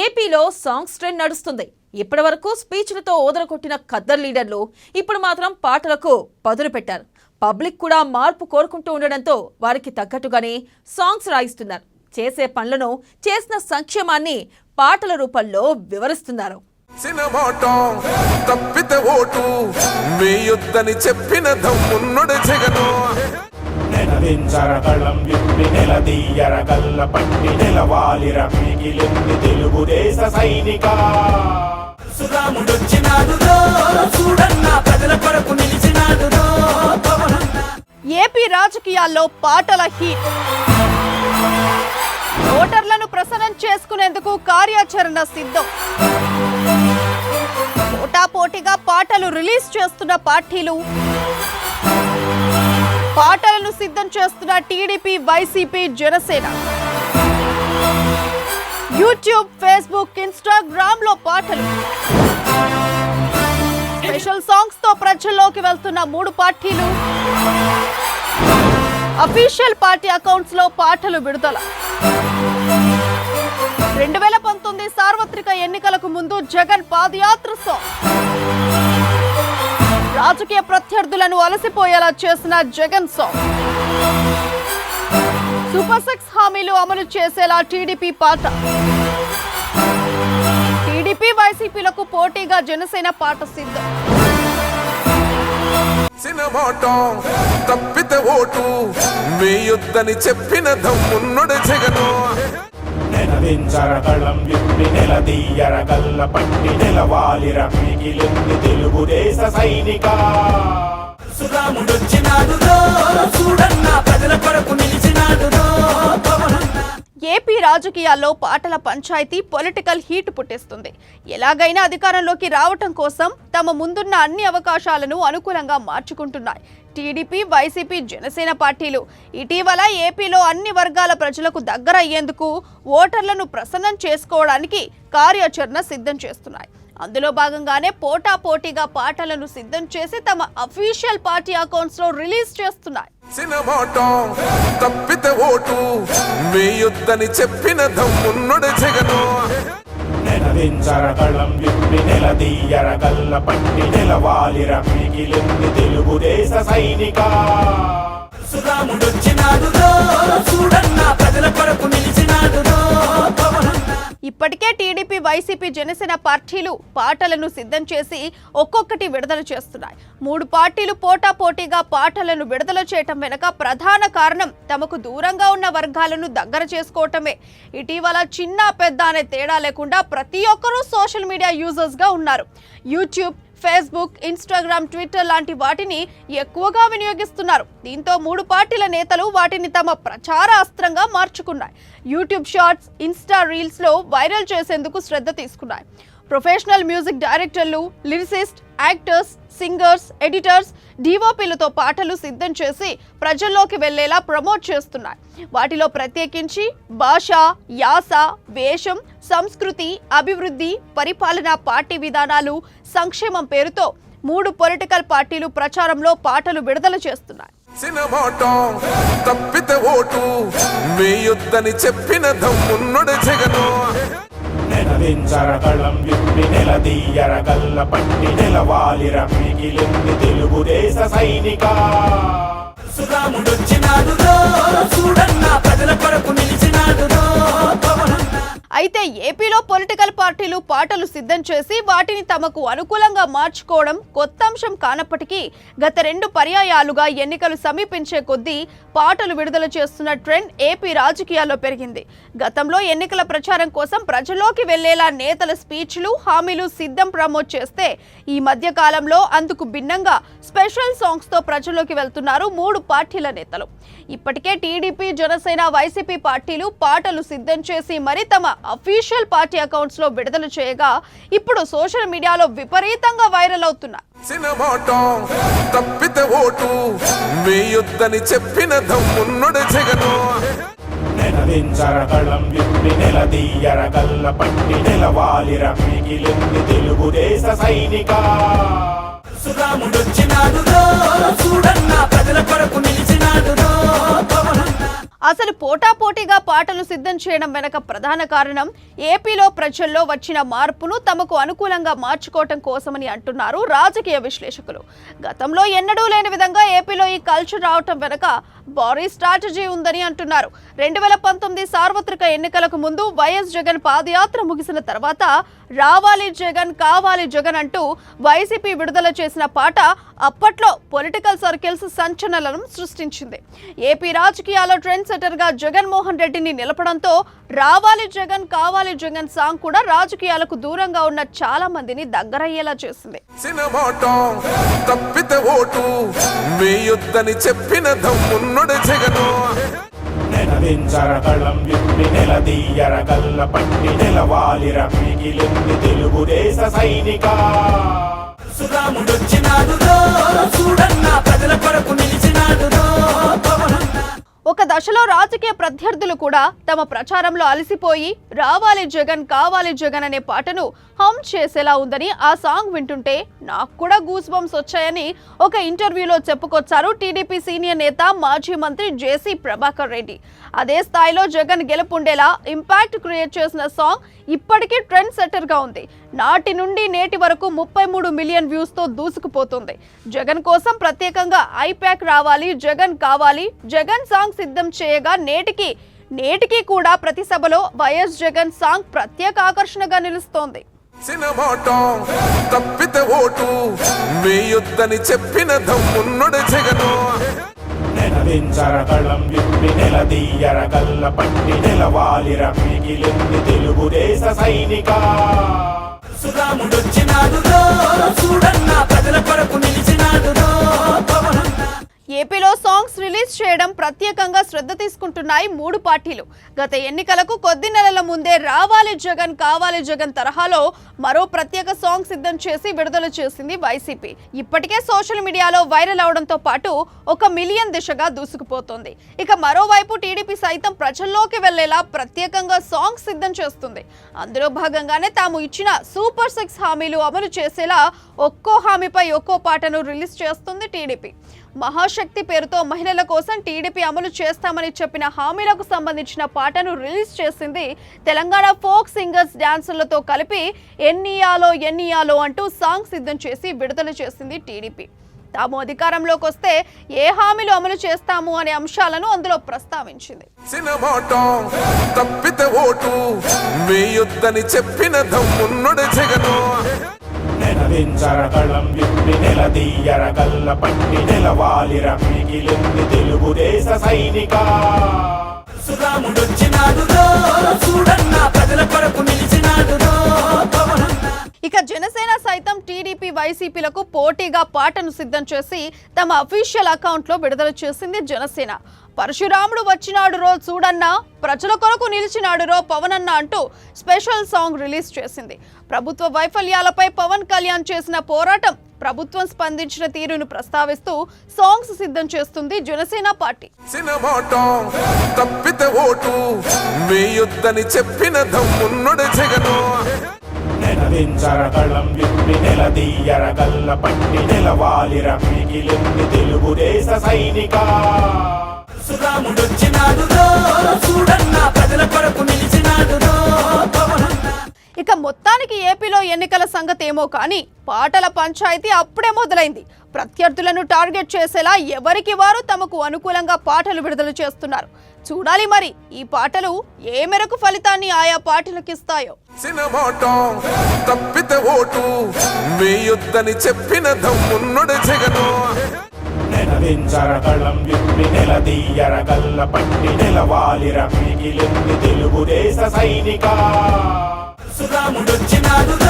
ఏపీలో songs trend నడుస్తుంది. ఇప్పటి వరకు స్పీచ్లతో ఓదరకొట్టిన ఖద్దర్ లీడర్లు ఇప్పుడు మాత్రం పాటలకు పదును పెట్టారు. పబ్లిక్ కూడా మార్పు కోరుకుంటూ ఉండడంతో వారికి తగ్గట్టుగానే సాంగ్స్ రాయిస్తున్నారు. చేసే పనులను, చేసిన సంక్షేమాన్ని పాటల రూపంలో వివరిస్తున్నారు. తెలుగుదేశ సైనిక ఏపీ రాజకీయాల్లో పాటల హీట్. ఓటర్లను ప్రసన్నం చేసుకునేందుకు కార్యాచరణ సిద్ధం. పోటాపోటీగా పాటలు రిలీజ్ చేస్తున్న పార్టీలు, పాటలను సిద్ధం చేస్తున్న TDP, YCP, Janasena. YouTube, Facebook, Instagram లో పాటలు. స్పెషల్ సాంగ్స్ తో ప్రజల్లోకి వెళ్తున్న మూడు పార్టీలు. అఫీషియల్ పార్టీ అకౌంట్స్ లో పాటలు విడుదల. 2019 సార్వత్రిక ఎన్నికలకు ముందు జగన్ పాదయాత్ర సాంగ్. రాజకీయ ప్రత్యర్థులను అలసిపోయేలా చేసిన జగన్ సాంగ్. సూపర్ 6 హామీలు అమలు చేసేలా టీడీపీ పాట. టీడీపీ, వైసీపీలకు పోటీగా జనసేన పాట సిద్ధం. తప్పితే ఓటు మీ యుద్ధని చెప్పిన దమ్మున్నడు జగను. నెలదించరగళం విప్పి నెలదీయరగల్ల పట్టి నెలవాలిర మిగిలింది తెలుగుదేశ సైనిక. చూడన్నా ప్రజల కొరకు నిలిచినాడురో. ఏపీ రాజకీయాల్లో పాటల పంచాయతీ పొలిటికల్ హీట్ పుట్టిస్తుంది. ఎలాగైనా అధికారంలోకి రావటం కోసం తమ ముందున్న అన్ని అవకాశాలను అనుకూలంగా మార్చుకుంటున్నాయి టీడీపీ, వైసీపీ, జనసేన పార్టీలు. ఇటీవల ఏపీలో అన్ని వర్గాల ప్రజలకు దగ్గర అయ్యేందుకు, ఓటర్లను ప్రసన్నం చేసుకోవడానికి కార్యాచరణ సిద్ధం చేస్తున్నాయి. అందులో భాగంగానే పోటాపోటీగా పాటలను సిద్ధం చేసి తమ అఫీషియల్ పార్టీ అకౌంట్స్ లో రిలీజ్ చేస్తున్నాయి. తప్పితే ఓటు మీ యుద్ధని చెప్పిన దమ్మున్నడు జగను. నెలదించరగళం విప్పి నెలదీయరగల్ల పట్టి నెలవాలిర మిగిలింది తెలుగుదేశ సైనిక. చూడన్నా ప్రజల కొరకు నిలిచినాడురో. ఇప్పటికే టీడీపీ, వైసీపీ, జనసేన పార్టీలు పాటలను సిద్ధం చేసి ఒక్కొక్కటి విడుదల చేస్తున్నాయి. మూడు పార్టీలు పోటాపోటీగా పాటలను విడుదల చేయటం వెనుక ప్రధాన కారణం తమకు దూరంగా ఉన్న వర్గాలను దగ్గర చేసుకోవటమే. ఇటీవల చిన్న పెద్ద అనే తేడా లేకుండా ప్రతి ఒక్కరూ సోషల్ మీడియా యూజర్స్ గా ఉన్నారు. యూట్యూబ్, ఫేస్బుక్, ఇన్స్టాగ్రామ్, ట్విట్టర్ లాంటి వాటిని ఎక్కువగా వినియోగిస్తున్నారు. దీంతో మూడు పార్టీల నేతలు వాటిని తమ ప్రచార అస్త్రంగా మార్చుకున్నాయి. యూట్యూబ్ షార్ట్స్, ఇన్స్టా రీల్స్ లో వైరల్ చేసేందుకు శ్రద్ధ తీసుకున్నాయి. ప్రొఫెషనల్ మ్యూజిక్ డైరెక్టర్లు, లిరిసిస్ట్, యాక్టర్స్, సింగర్స్, ఎడిటర్స్, డిఓపీలతో పాటలు సిద్ధం చేసి ప్రజల్లోకి వెళ్లేలా ప్రమోట్ చేస్తున్నాయి. వాటిలో ప్రత్యేకించి భాష, యాస, వేషం, సంస్కృతి, అభివృద్ధి, పరిపాలన, పార్టీ విధానాలు, సంక్షేమం పేరుతో మూడు పొలిటికల్ పార్టీలు ప్రచారంలో పాటలు విడుదల చేస్తున్నాయి. తప్పితే ఓటు మీ యుద్ధని చెప్పిన దమ్మున్నడు జగను. నెలదించరగళం విప్పి నెలదీయరగల్ల పట్టి నెలవాలిర మిగిలింది తెలుగుదేశ సైనిక. చూడన్నా ప్రజల కొరకు నిలిచినాడురో. అయితే ఏపీలో పొలిటికల్ పార్టీలు పాటలు సిద్ధం చేసి వాటిని తమకు అనుకూలంగా మార్చుకోవడం కొత్త అంశం కానప్పటికీ గత 2 పర్యాయాలుగా ఎన్నికలు సమీపించే కొద్దీ పాటలు విడుదల చేస్తున్న ట్రెండ్ ఏపీ రాజకీయాల్లో పెరిగింది. గతంలో ఎన్నికల ప్రచారం కోసం ప్రజల్లోకి వెళ్లేలా నేతల స్పీచ్లు, హామీలు సిద్ధం ప్రమోట్ చేస్తే ఈ మధ్య కాలంలో అందుకు భిన్నంగా స్పెషల్ సాంగ్స్ తో ప్రజల్లోకి వెళ్తున్నారు మూడు పార్టీల నేతలు. ఇప్పటికే టీడీపీ, జనసేన, వైసీపీ పార్టీలు పాటలు సిద్ధం చేసి మరి తమ అఫీషియల్ పార్టీ అకౌంట్స్ లో విడుదల చేయగా ఇప్పుడు సోషల్ మీడియాలో విపరీతంగా వైరల్ అవుతున్నారు. తప్పితే ఓటు మీ యుద్ధని చెప్పిన దమ్మున్నడు జగను. నెలదించరగళం విప్పి నెలదీయరగల్ల పట్టి నెలవాలిర మిగిలింది తెలుగుదేశ సైనిక. చూడన్నా ప్రజల కొరకు నిలిచినాడురో. అసలు పోటాపోటీగా పాటలు సిద్ధం చేయడం వెనక ప్రధాన కారణం ఏపీలో ప్రజల్లో వచ్చిన మార్పును తమకు అనుకూలంగా మార్చుకోవటం కోసమని అంటున్నారు రాజకీయ విశ్లేషకులు. గతంలో ఎన్నడూ లేని విధంగా ఏపీలో ఈ కల్చర్ రావటం వెనక భారీ స్ట్రాటజీ ఉందని అంటున్నారు. 2019 సార్వత్రిక ఎన్నికలకు ముందు వైఎస్ జగన్ పాదయాత్ర ముగిసిన తర్వాత రావాలి జగన్ కావాలి జగన్ అంటూ వైసీపీ విడుదల చేసిన పాట అప్పట్లో పొలిటికల్ సర్కిల్స్ సంచలనం సృష్టించింది. ఏపీ రాజకీయాల్లో ట్రెండ్ సెటర్ గా జగన్మోహన్ రెడ్డిని నిలపడంతో రావాలి జగన్ కావాలి జగన్ సాంగ్ కూడా రాజకీయాలకు దూరంగా ఉన్న చాలా మందిని దగ్గరయ్యేలా చేసింది. తెలుగుదేశ సైనిక సురాముడొచ్చినాడురో చూడన్నా ప్రజల కొరకు నిలిచినాడురో. ఒక దశలో రాజకీయ ప్రత్యర్థులు కూడా తమ ప్రచారంలో అలసిపోయి రావాలి జగన్ కావాలి జగన్ అనే పాటను హమ్ చేసేలా ఉందని ఆ సాంగ్ వింటుంటే నాకు కూడా గూస్ బంప్స్ వచ్చాయని ఒక ఇంటర్వ్యూలో చెప్పుకొచ్చారు టీడీపీ సీనియర్ నేత మాజీ మంత్రి జేసీ ప్రభాకర్ రెడ్డి. అదే స్థాయిలో జగన్ గెలుపుండేలా ఇంపాక్ట్ క్రియేట్ చేసిన సాంగ్ ఇప్పటికీ ట్రెండ్ సెట్టర్ గా ఉంది. నాటి నుండి నేటి వరకు 33 మిలియన్ వ్యూస్ తో దూసుకుపోతుంది. జగన్ కోసం ప్రత్యేకంగా ఐప్యాక్ రావాలి జగన్ కావాలి జగన్ సాంగ్ సిద్ధం చేయగా నేటికి కూడా ప్రతి సభలో వైఎస్ జగన్ సాంగ్ ప్రత్యేక ఆకర్షణగా నిలుస్తోంది. తప్పితే ఓటు వేయొద్దని చెప్పిన దమ్మున్నోడు జగను. నెలదించరకళం విప్పి నెలదీయర కల్ల పట్టి నెలవాలిర మిగిలింది తెలుగుదేశ సైనిక సురాముడొచ్చినాడురో చూడన్నా ప్రజల కొరకు నిలిచినాడురో. ఏపీలో సాంగ్స్ రిలీజ్ చేయడం ప్రత్యేకంగా శ్రద్ధ తీసుకుంటున్నాయి 3 పార్టీలు. గత ఎన్నికలకు కొద్ది నెలల ముందే రావాలి జగన్ కావాలి జగన్ తరహాలో మరో ప్రత్యేక సాంగ్ సిద్ధం చేసి విడుదల చేసింది వైసీపీ. ఇప్పటికే సోషల్ మీడియాలో వైరల్ అవడంతో పాటు 1 మిలియన్ దిశగా దూసుకుపోతోంది. ఇక మరోవైపు టీడీపీ సైతం ప్రజల్లోకి వెళ్లేలా ప్రత్యేకంగా సాంగ్ సిద్ధం చేస్తుంది. అందులో భాగంగానే తాము ఇచ్చిన సూపర్ 6 హామీలు అమలు చేసేలా ఒక్కో హామీపై ఒక్కో పాటను రిలీజ్ చేస్తుంది టీడీపీ. మహాశక్తి పేరుతో మహిళల కోసం టీడీపీ అమలు చేస్తామని చెప్పిన హామీలకు సంబంధించిన పాటను రిలీజ్ చేసింది. తెలంగాణ ఫోక్ సింగర్స్ డాన్సర్లతో కలిపి ఎన్నియాలో అంటూ సాంగ్ సిద్ధం చేసి విడుదల చేసింది టీడీపీ. తాము అధికారంలోకి వస్తే ఏ హామీలు అమలు చేస్తాము అనే అంశాలను అందులో ప్రస్తావించింది. నెలదించరకళం విప్పి నెలదీయర కల్ల పట్టి నెలవాలిర మిగిలింది తెలుగుదేశ సైనిక సురాముడొచ్చినాడురో చూడన్నా ప్రజల కొరకు నిలిచినాడురో. ఇక జనసేన సైతం టీడీపీ వైసీపీలకు పోటీగా పాటను సిద్ధం చేసి తమ అఫీషియల్ అకౌంట్లో విడుదల చేసింది జనసేన. పరశురాముడు వచ్చినాడు రో చూడన్నా ప్రజల కొరకు నిలిచినాడు రో పవన్ అన్న అంటూ స్పెషల్ సాంగ్ రిలీజ్ చేసింది. ప్రభుత్వ వైఫల్యాలపై పవన్ కళ్యాణ్ చేసిన పోరాటం, ప్రభుత్వం స్పందించిన తీరును ప్రస్తావిస్తూ సాంగ్స్ సిద్ధం చేస్తుంది జనసేన పార్టీ. నెలదించరకళం విప్పి నెలదీయర కల్ల పట్టి నెలవాలిర మిగిలింది తెలుగుదేశ సైనిక సురాముడొచ్చినాడురో చూడన్నా ప్రజల కొరకు నిలిచినాడురో. ఇక మొత్తానికి ఏపీలో ఎన్నికల సంగతి ఏమో కానీ పాటల పంచాయతీ అప్పుడే మొదలైంది. ప్రత్యర్థులను టార్గెట్ చేసేలా ఎవరికి వారు తమకు అనుకూలంగా పాటలు విడుదల చేస్తున్నారు. చూడాలి మరి ఈ పాటలు ఏ మేరకు ఫలితాన్ని ఆయా పార్టీలకు ఇస్తాయో. తప్పితే ఓటు వేయొద్దని చెప్పిన దమ్మున్నోడు జగను. నెలదించరకళం విప్పి నెలదీయర కల్ల పట్టి నెలవాలిర మిగిలింది తెలుగుదేశ సైనిక సురాముడొచ్చినాడురో